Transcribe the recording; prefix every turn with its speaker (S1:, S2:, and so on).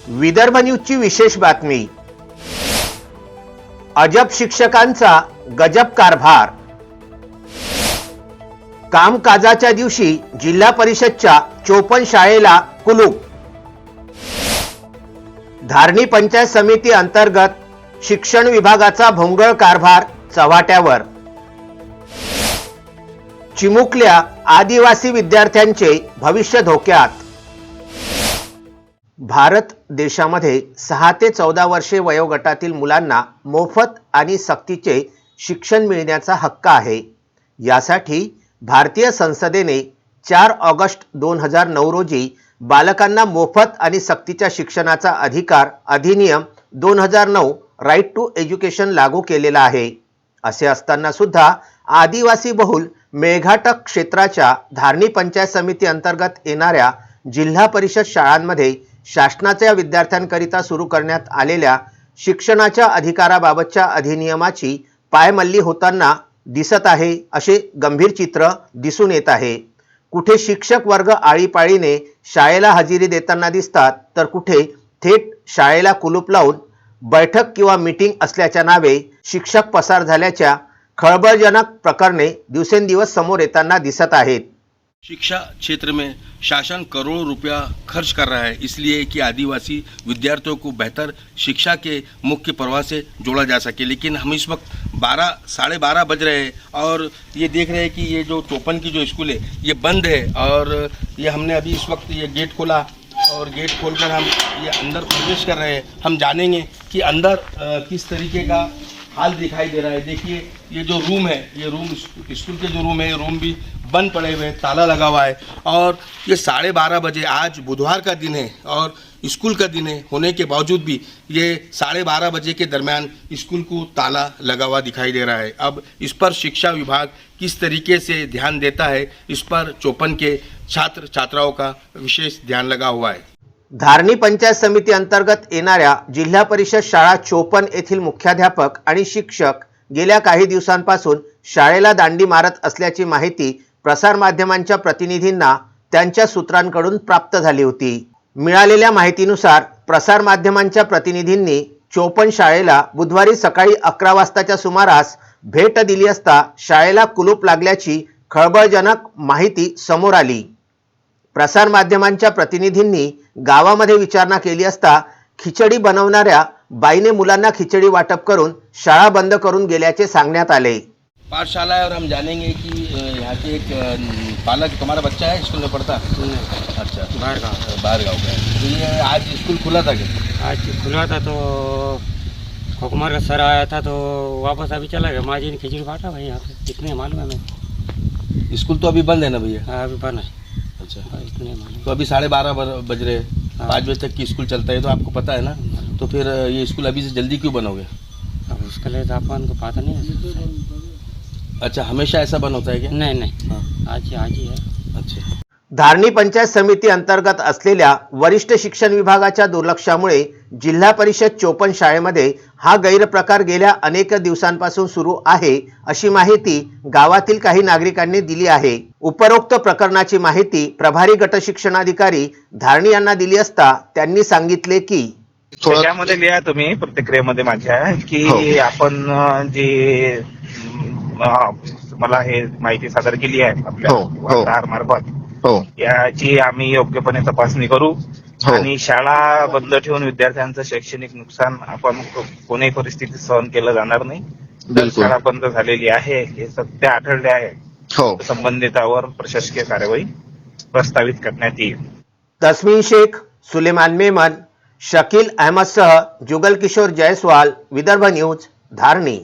S1: विदर्भ न्यूजची विशेष बातमी। अजब शिक्षकांचा गजब कारभार। कामकाजाच्या दिवशी जिल्हा परिषदच्या 54 शाळेला कुलूप। धारणी पंचायत समिती अंतर्गत शिक्षण विभागाचा भोंगळ कारभार चव्हाट्यावर। चिमुकल्या आदिवासी विद्यार्थ्यांचे भविष्य धोक्यात। भारत देशामध्ये 6 ते 14 वर्षे वयोगटातील मुलांना मोफत आणि सक्तीचे शिक्षण मिळण्याचा हक्क आहे। यासाठी भारतीय संसदेने 4 ऑगस्ट 2009 रोजी बालकांना मोफत आणि सक्तीच्या शिक्षणाचा अधिकार अधिनियम 2009 राईट टू एज्युकेशन लागू केलेला आहे। असे असताना सुद्धा आदिवासी बहुल मेळघाटक क्षेत्राच्या धारणी पंचायत समिती अंतर्गत येणाऱ्या जिल्हा परिषद शाळांमध्ये शासनाच्या विद्यार्थ्यांकरिता सुरू करण्यात आलेल्या शिक्षणाच्या अधिकाराबाबतच्या अधिनियमाची पायमल्ली होताना दिसत आहे असे गंभीर चित्र दिसून येत आहे। कुठे शिक्षक वर्ग आळीपाळीने शाळेला हजेरी देताना दिसतात, तर कुठे थेट शाळेला कुलूप लावून बैठक किंवा मीटिंग असल्याच्या नावे शिक्षक पसार झाल्याच्या खळबळजनक प्रकरणे दिवसेंदिवस समोर येताना दिसत आहेत।
S2: शिक्षा क्षेत्र में शासन करोड़ों रुपया खर्च कर रहा है, इसलिए कि आदिवासी विद्यार्थियों को बेहतर शिक्षा के मुख्य प्रवाह से जोड़ा जा सके। लेकिन हम इस वक्त 12:30 बज रहे हैं और ये देख रहे हैं कि ये जो 54 की जो स्कूल है ये बंद है। और ये हमने अभी इस वक्त ये गेट खोला और गेट खोलकर हम ये अंदर प्रवेश कर रहे हैं। हम जानेंगे कि अंदर किस तरीके का हाल दिखाई दे रहा है। देखिए ये जो रूम है, ये रूम स्कूल के जो रूम है, ये रूम भी बंद पड़े हुए हैं, ताला लगा हुआ है। और ये 12:30 बजे, आज बुधवार का दिन है और स्कूल का दिन है होने के बावजूद भी ये 12:30 बजे के दरमियान स्कूल को ताला लगा हुआ दिखाई दे रहा है। अब इस पर शिक्षा विभाग किस तरीके से ध्यान देता है, इस पर 54 के छात्र छात्राओं का विशेष ध्यान लगा हुआ है।
S1: धारणी पंचायत समिती अंतर्गत येणाऱ्या जिल्हा परिषद शाळा 54 येथील मुख्याध्यापक आणि शिक्षक गेल्या काही दिवसांपासून शाळेला दांडी मारत असल्याची माहिती प्रसार माध्यमांच्या प्रतिनिधींना त्यांच्या सूत्रांकडून प्राप्त झाली होती। मिळालेल्या माहितीनुसार प्रसार माध्यमांच्या प्रतिनिधींनी 54 शाळेला बुधवारी सकाळी 11 वाजताच्या सुमारास भेट दिली असता शाळेला कुलूप लागल्याची खळबळजनक माहिती समोर आली। प्रसार माध्यमांच्या प्रतिनिधींनी गावामध्ये विचारणा केली असता खिचडी बनवणाऱ्या बाईने मुलांना खिचडी वाटप करून शाळा बंद करून गेल्याचे सांगण्यात आले।
S2: पाठशाला है और हम जानेंगे कि यहाँ के एक पालक, तुम्हारा बच्चा है स्कूल में पढ़ता? अच्छा, बाहर गाँव का है। तो ये आज स्कूल खुला था क्या?
S3: आज खुला था तो हुकूमत का सर आया था तो वापस अभी चला गया। माँ जी ने खिचड़ी बांटा भाई यहाँ पे, इतने मालूम है मैं।
S2: स्कूल तो अभी बंद है ना भैया?
S3: हाँ अभी बंद है।
S2: अच्छा,
S3: इतने मालूम।
S2: तो अभी 12:30 बज रहे हैं, 5 बजे तक की स्कूल चलता है तो आपको पता है ना। तो फिर ये स्कूल अभी से जल्दी क्यों बंद हो गया?
S3: अब उसके लिए तो अपन को पता नहीं है।
S2: अच्छा, हमेशा ऐसा बंद होता है क्या?
S3: नहीं
S2: हाँ।
S3: आज ही है।
S2: अच्छा।
S1: धारणी पंचायत समिती अंतर्गत असलेल्या वरिष्ठ शिक्षण विभागाच्या दुर्लक्षामुळे जिल्हा परिषद 54 शाळेमध्ये हा गैरप्रकार गेल्या अनेक दिवसांपासून सुरू आहे अशी माहिती गावातील काही नागरिकांनी दिली आहे। उपरोक्त प्रकरणाची माहिती प्रभारी गट शिक्षणाधिकारी धारणी यांना दिली असता त्यांनी सांगितले की
S4: त्याच्यामध्ये लिहा तुम्ही प्रतिक्रियेमध्ये माझ्या की आपण जे मला हे माहिती सादर केली आहे आपल्या वार्ताहर मार्फत, याची आम्ही योग्यपणे तपासणी करू आणि शाळा बंद ठेवून विद्यार्थ्यांचं शैक्षणिक नुकसान आपण कोणत्याही परिस्थितीत सहन केलं जाणार नाही। जर शाळा बंद झालेली आहे हे सत्य आढळले आहे, संबंधितावर प्रशासकीय कार्यवाही प्रस्तावित करण्यात येईल।
S1: तस्मीन शेख, सुलेमान मेमन, शकील अहमद सह जुगल किशोर जयस्वाल, विदर्भ न्यूज, धारणी।